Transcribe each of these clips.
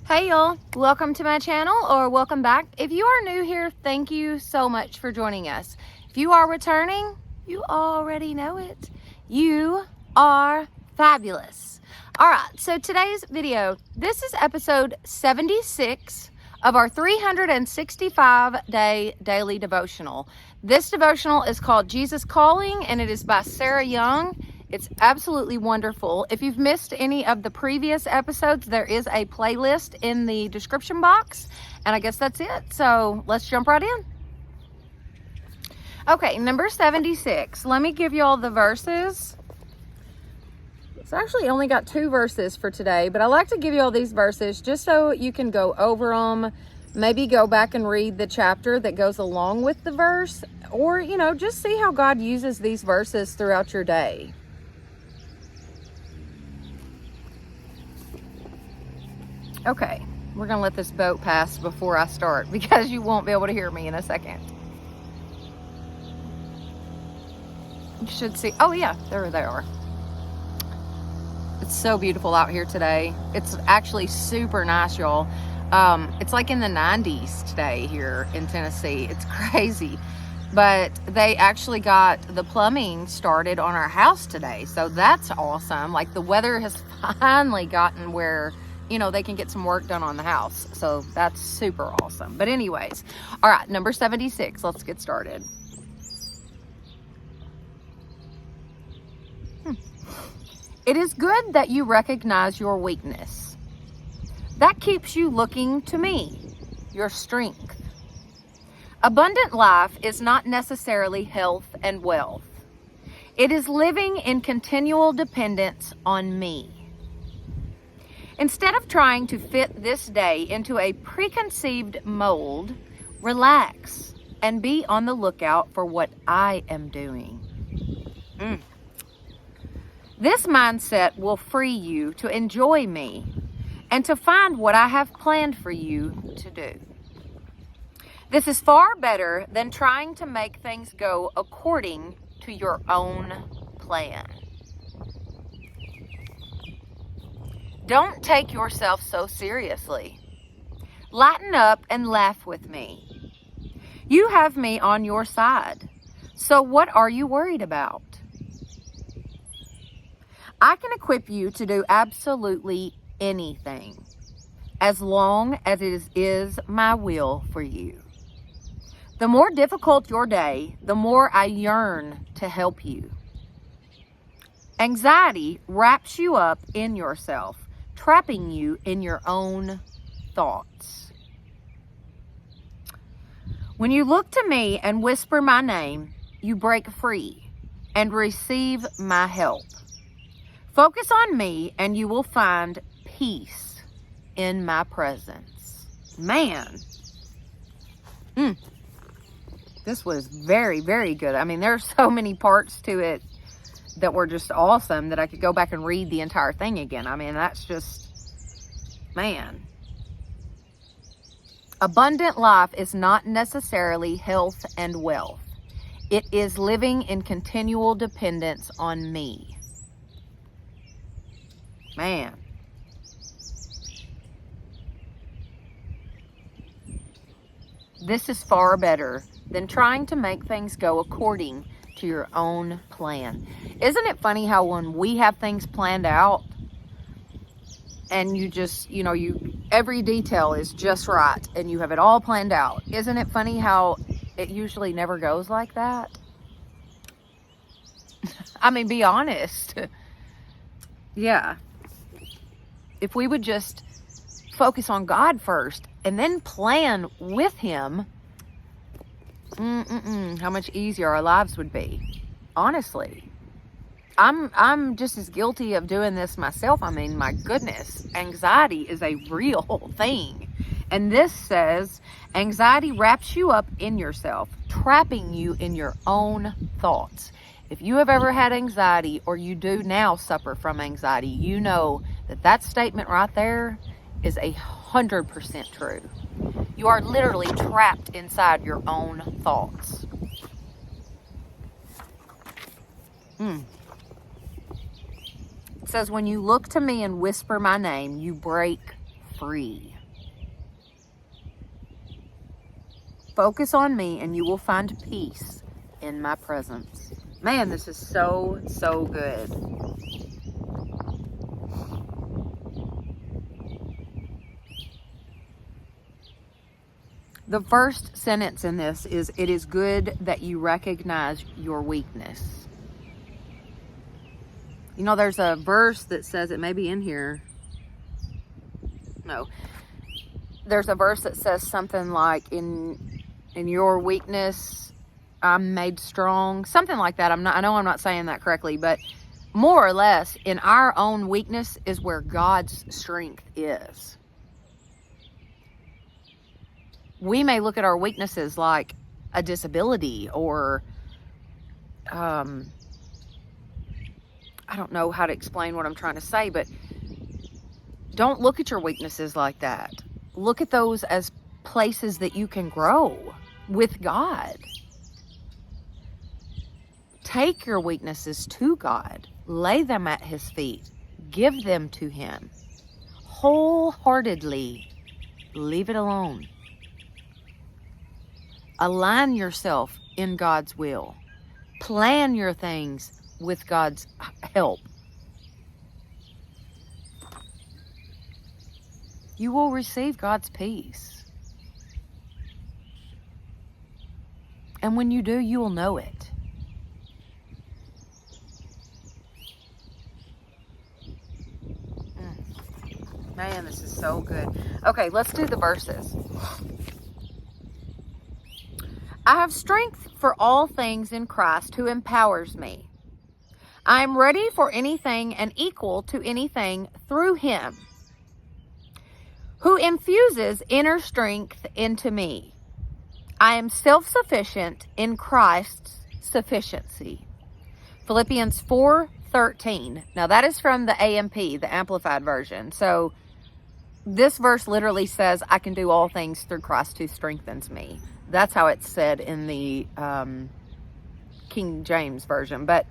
Hey y'all, welcome to my channel or welcome back. If you are new here, thank you so much for joining us. If you are returning, you already know it. You are fabulous. All right, so today's video, this is episode 76 of our 365-day daily devotional. This devotional is called Jesus Calling, and it is by Sarah Young. It's absolutely wonderful. If you've missed any of the previous episodes, there is a playlist in the description box. And I guess that's it. So let's jump right in. Okay, number 76. Let me give you all the verses. It's actually only got 2 verses for today, but I like to give you all these verses just so you can go over them. Maybe go back and read the chapter that goes along with the verse, or, just see how God uses these verses throughout your day. Okay, we're gonna let this boat pass before I start because you won't be able to hear me in a second. You should see, oh yeah, there they are. It's so beautiful out here today. It's actually super nice, y'all. It's like in the 90s today here in Tennessee. It's crazy. But they actually got the plumbing started on our house today. So that's awesome. Like the weather has finally gotten where they can get some work done on the house. So that's super awesome. But anyways, all right, number 76, let's get started. It is good that you recognize your weakness. That keeps you looking to me, your strength. Abundant life is not necessarily health and wealth. It is living in continual dependence on me. Instead of trying to fit this day into a preconceived mold, relax and be on the lookout for what I am doing. This mindset will free you to enjoy me and to find what I have planned for you to do. This is far better than trying to make things go according to your own plan. Don't take yourself so seriously. Lighten up and laugh with me. You have me on your side. So what are you worried about? I can equip you to do absolutely anything as long as it is my will for you. The more difficult your day, the more I yearn to help you. Anxiety wraps you up in yourself, trapping you in your own thoughts. When you look to me and whisper my name, you break free and receive my help. Focus on me and you will find peace in my presence. Man. This was very, very good. I mean, there's so many parts to it that were just awesome that I could go back and read the entire thing again. I mean, that's just, man. Abundant life is not necessarily health and wealth. It is living in continual dependence on me. Man. This is far better than trying to make things go according to your own plan. Isn't it funny how when we have things planned out and you just, every detail is just right and you have it all planned out. Isn't it funny how it usually never goes like that? I mean, be honest. Yeah. If we would just focus on God first and then plan with Him, how much easier our lives would be. Honestly, I'm just as guilty of doing this myself. I mean, my goodness, anxiety is a real thing. And this says, anxiety wraps you up in yourself, trapping you in your own thoughts. If you have ever had anxiety, or you do now suffer from anxiety, you know that that statement right there is 100% true. You are literally trapped inside your own thoughts. It says, when you look to me and whisper my name, you break free. Focus on me and you will find peace in my presence. Man, this is so, so good. The first sentence in this is, it is good that you recognize your weakness. You know, there's a verse that says, it may be in here. No. There's a verse that says something like, in your weakness, I'm made strong. Something like that. I know I'm not saying that correctly, but more or less, in our own weakness is where God's strength is. We may look at our weaknesses like a disability or, I don't know how to explain what I'm trying to say, but don't look at your weaknesses like that. Look at those as places that you can grow with God. Take your weaknesses to God. Lay them at His feet. Give them to Him. Wholeheartedly. Leave it alone. Align yourself in God's will. Plan your things with God's help. You will receive God's peace. And when you do, you will know it. Man, this is so good. Okay, let's do the verses. I have strength for all things in Christ who empowers me. I am ready for anything and equal to anything through Him who infuses inner strength into me. I am self-sufficient in Christ's sufficiency. Philippians 4:13. Now that is from the AMP, the Amplified Version. So this verse literally says, I can do all things through Christ who strengthens me. That's how it's said in the King James Version. But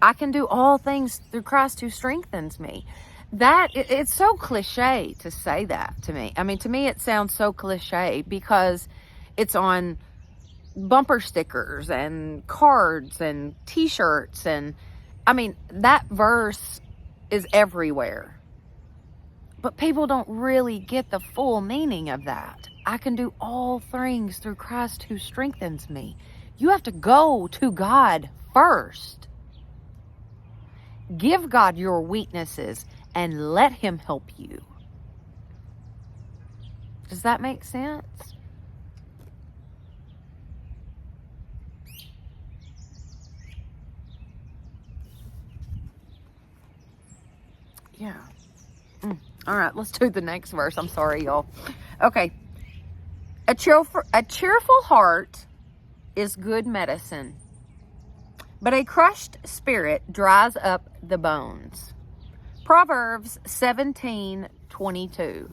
I can do all things through Christ who strengthens me. It's so cliche to say that to me. I mean, to me, it sounds so cliche because it's on bumper stickers and cards and t-shirts. And I mean, that verse is everywhere. But people don't really get the full meaning of that. I can do all things through Christ who strengthens me. You have to go to God first. Give God your weaknesses and let Him help you. Does that make sense? Yeah. All right, let's do the next verse. I'm sorry, y'all. Okay. A cheerful heart is good medicine, but a crushed spirit dries up the bones. Proverbs 17:22.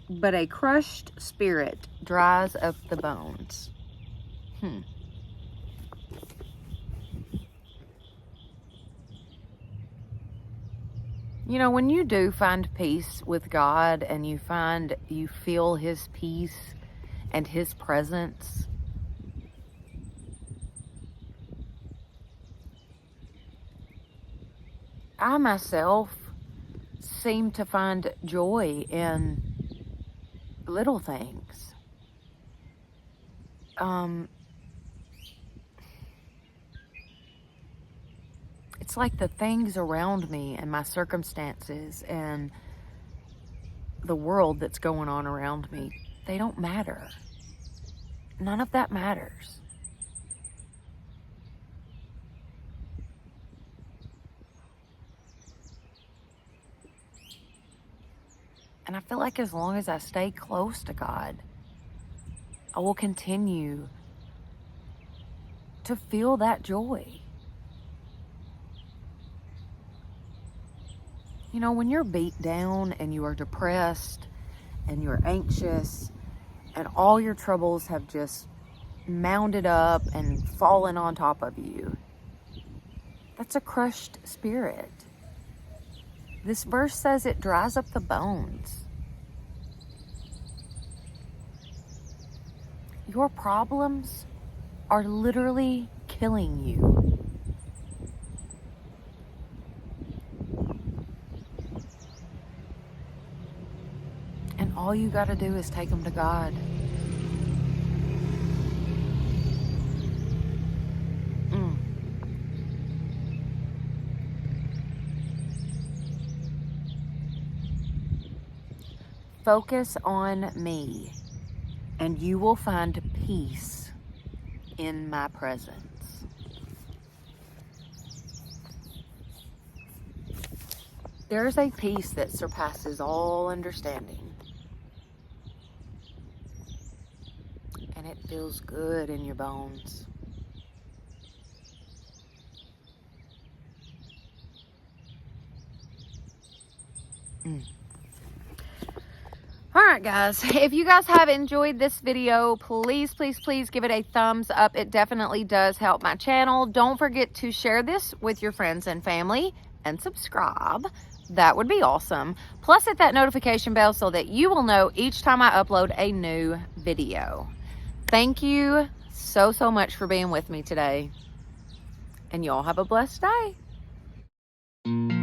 But a crushed spirit dries up the bones. You know, when you do find peace with God and you feel His peace and His presence, I myself seem to find joy in little things. It's like the things around me and my circumstances and the world that's going on around me, they don't matter. None of that matters. And I feel like as long as I stay close to God, I will continue to feel that joy. You know, when you're beat down and you are depressed and you're anxious and all your troubles have just mounted up and fallen on top of you, That's a crushed spirit. This verse says it dries up the bones. Your problems are literally killing you. And all you got to do is take them to God. Focus on me, and you will find peace in my presence. There is a peace that surpasses all understanding. And it feels good in your bones. Alright guys, if you guys have enjoyed this video, please, please, please give it a thumbs up. It definitely does help my channel. Don't forget to share this with your friends and family and subscribe. That would be awesome. Plus hit that notification bell so that you will know each time I upload a new video. Thank you so, so much for being with me today. And y'all have a blessed day.